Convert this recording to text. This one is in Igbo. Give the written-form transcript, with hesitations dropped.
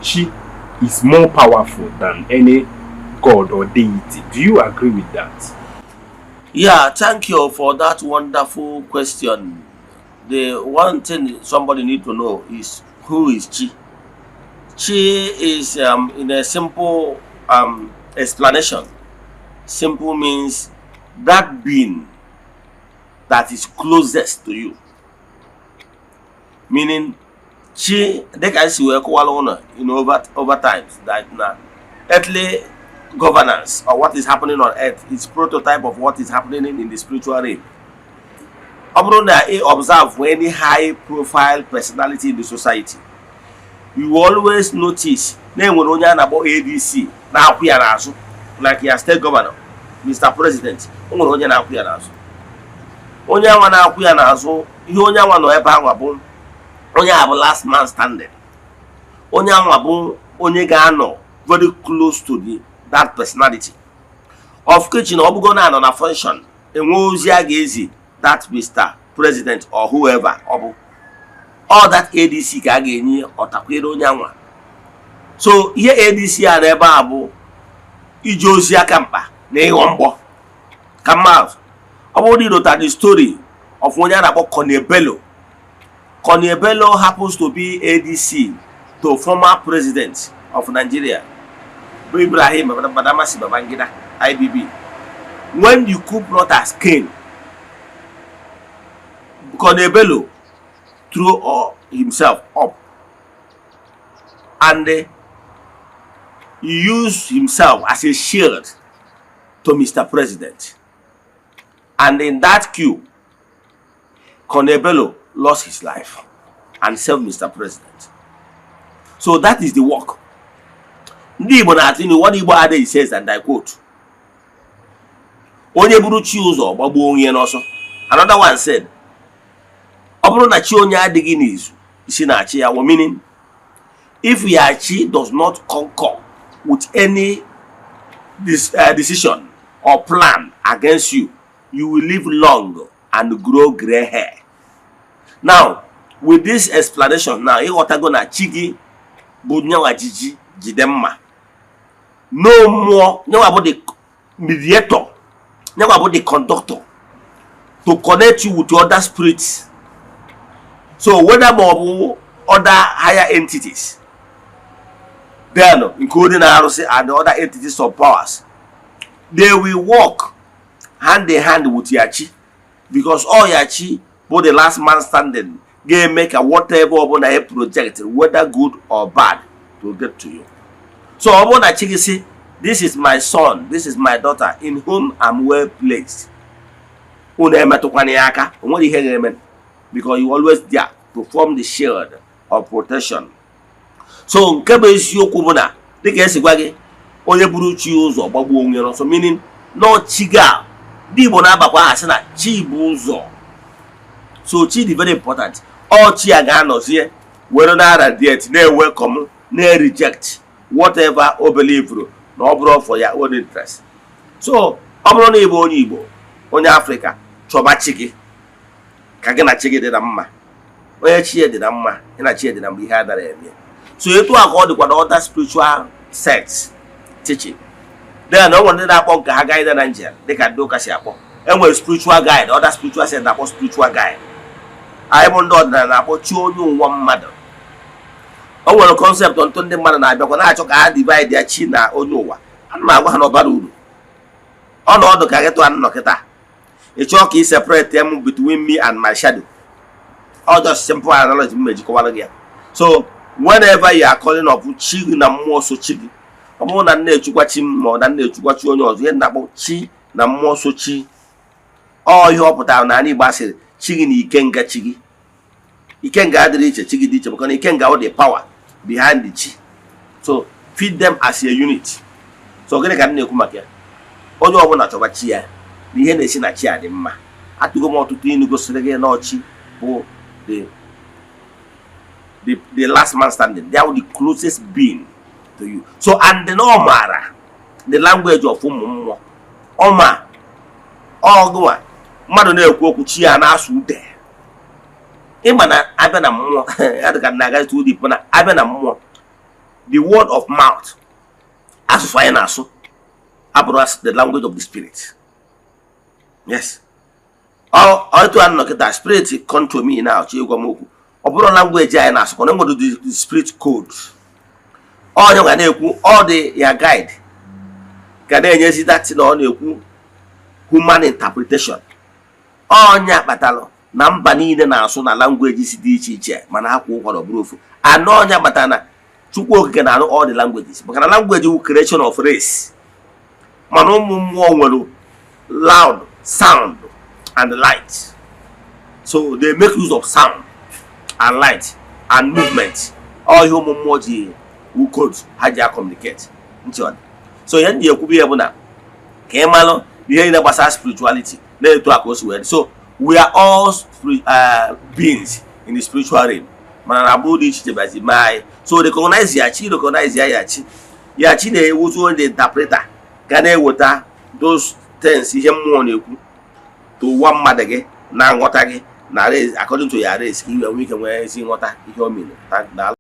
Chi is more powerful than any god or deity. Do you agree with that? Yeah, thank you for that wonderful question. The one thing somebody need to know is who is Chi. Chi is in a simple explanation. Simple means that being that is closest to you. Meaning Chi, they can see where over times that now earthly governance or what is happening on earth is prototype of what is happening in the spiritual realm. Observe for any high profile personality in the society, you always notice name when onye about ADC na akwụ ya n'azụ, like your state governor, Mr. President, onwere onye na akwụ ya n'azụ. Onye anwa na akwụ ya n'azụ, ihe onye anwa nọ ebe anwa bụ onye abụ last man standing. Onye anwa bụ onye ga-anọ very close to that personality. Of which na obugo na anọ na function, enwe ozi a ga-ezi that Mr. President or whoever all that ADC ka a ga-enye ọtakwere onye anwa. So ihe ADC a na-ebe a bụ ije ozi aka mkpa na ịghọ mgbọ come out. Ọ bụrụ ịdọta the story of onye a na-akpọ Ogbuefi. Ogbuefi happens to be ADC to former president of Nigeria, Ibrahim Badamasi Babangida, IBB. When the coup plotters came, Ogbuefi threw himself up and he used himself as a shield to Mr. President. And in that coup, Ogbuefi lost his life and saved Mr. President. So that is the work. Ndị Igbo na-atụ what Igbo Ade says, and I quote, onye buru chi ụzọ gbagbuo onye n'ọsọ. Another one said, ọ bụrụ na chi onye adịghị n'izu isi na-achị ya, meaning if your chi does not concur with any decision or plan against you, you will live long and grow gray hair. Now, with this explanation, now ịghọtago na chi gị bụ nyawa jiji jide mma. No more nyawa about the mediator, nyawa about the conductor to connect you with other spirits. So whether more other higher entities, then including RC and the other entities of powers, they will work hand in hand with your chi, because all your chi, both the last man standing, they make a whatever a project, whether good or bad, to get to you. So about that chi say, this is my son, this is my daughter, in whom I'm well placed. Because you always there to form the shield of protection. So nke bụ isiokwu bụ na dịka esi gwa gị onye buru chi ụzọ gbagbuo onwe ya, so meaning no chi ga ndị Igbo na-abakwa ha sị na chi bụ ụzọ. So chi dị very important. All chi a ga-anọzie were na radiate na-welcome na-reject whatever o believe na ọ bụrụ for your own interest. So ọ bụrụ na Igbo onye Igbo onye Africa chọba chi gị ka gị na chi gị dị na mma, onye chi dị na mma ị na chi dị na mma, ihe adara eme. So etu a ka ọ dịkwa na other spiritual sects teaching. Then no one ndị na-akpọ nke ha guide na Nigeria dịka ndị ụka si akpọ. Enwere spiritual guide, other spiritual sects na-akpọ spiritual guide. Anyị bụ ndị ọdịnala na-akpọ chi onye ụwa mmadụ. O nwere concept ntụ ndị mmadụ na-abịakwa na-achọ ka ha divide ya chi na onye ụwa. Ana m agwa ha na ọbara uru. Ọnọdụ ka gị tụọ anọ kịta. Ị chọọ ka ị separate them between me and my shadow. All just simple analogy mmejikọwara gị ya. So whenever you are calling of chi na mmụọ so chi gị, ọ bụrụ na na-echukwa chi ma ọ na na-echukwa chi onye ọzọ, ihe na-akpọ chi na mmụọ so chi, ọ ihe ọ pụtara na anyị Igbo asịrị chi gị na ikenga chi gị. Ikenga adịrị iche, chi gị dị iche, because ikenga all the power behind the chi. So feed them as a unit. So gịnị ka m na-ekwu maka ya? Onye ọbụla chọba chi ya na ihe na-esi na chi a dị mma. Atụgo m ọtụtụ inu gosiri gị na ọchị bụ the last man standing. They are the closest being to you. So and the Omara, the language of Oma, Ogwa, mmadụ na-ekwu okwu chi ya na-asụ ude. Ịma na abịa na mmụọ, adịka na-agaghị too deep, mana abịa na mmụọ, the word of mouth as as the language of the spirit. Yes. All to unlock that spirit come to me now. Obro language I ask when I'm the spirit code. All the your guide. Can I see that on human interpretation? Oh, nya batalo. Namba niile na-asụ na languages dị iche iche mana ha kwụ ụkwara ọbụrụ anọ ọnya batana Chukwu okike na all the languages maka na language wu creation of race mana ụmụ mmụọ nwere loud sound and light, so they make use of sound and light and movement. All ihe ụmụ mmụọ ji wu code ha ji communicate nchọ. So ihe ndị ekwu ihe bụ na ka ị malụ ihe na gbasara spirituality na etu aka o si wee. So we are all beings in the spiritual realm. So recognize Yachi, recognize Yachi. Yachi they also the interpreter. Can they water those things to one madage, now water according to your race, we can wear water.